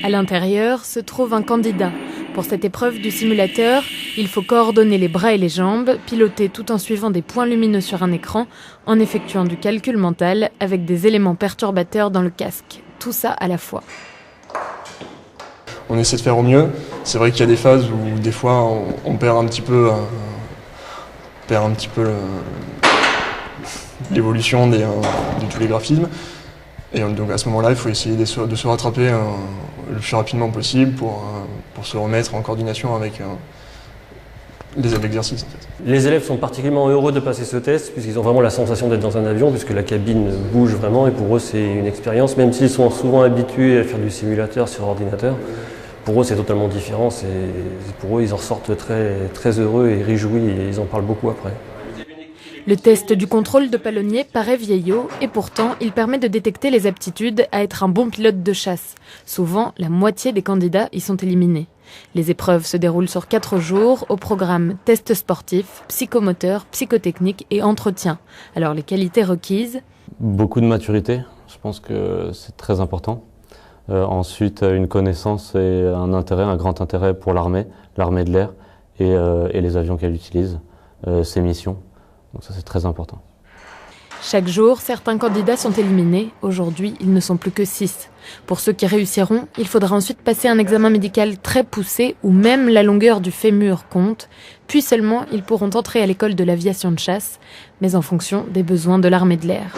À l'intérieur se trouve un candidat. Pour cette épreuve du simulateur, il faut coordonner les bras et les jambes, piloter tout en suivant des points lumineux sur un écran, en effectuant du calcul mental avec des éléments perturbateurs dans le casque. Tout ça à la fois. On essaie de faire au mieux. C'est vrai qu'il y a des phases où des fois on perd un petit peu l'évolution de tous les graphismes. Et donc à ce moment-là, il faut essayer de se rattraper le plus rapidement possible pour se remettre en coordination avec les exercices. En fait. Les élèves sont particulièrement heureux de passer ce test puisqu'ils ont vraiment la sensation d'être dans un avion puisque la cabine bouge vraiment et pour eux c'est une expérience, même s'ils sont souvent habitués à faire du simulateur sur ordinateur. Pour eux c'est totalement différent, pour eux ils en sortent très, très heureux et réjouis et ils en parlent beaucoup après. Le test du contrôle de palonnier paraît vieillot et pourtant il permet de détecter les aptitudes à être un bon pilote de chasse. Souvent, la moitié des candidats y sont éliminés. Les épreuves se déroulent sur 4 jours au programme tests sportifs, psychomoteur, psychotechnique et entretien. Alors les qualités requises? Beaucoup de maturité, je pense que c'est très important. Ensuite, une connaissance et un grand intérêt pour l'armée de l'air et les avions qu'elle utilise, ses missions. Donc ça c'est très important. Chaque jour, certains candidats sont éliminés. Aujourd'hui, ils ne sont plus que 6. Pour ceux qui réussiront, il faudra ensuite passer un examen médical très poussé où même la longueur du fémur compte. Puis seulement, ils pourront entrer à l'école de l'aviation de chasse, mais en fonction des besoins de l'armée de l'air.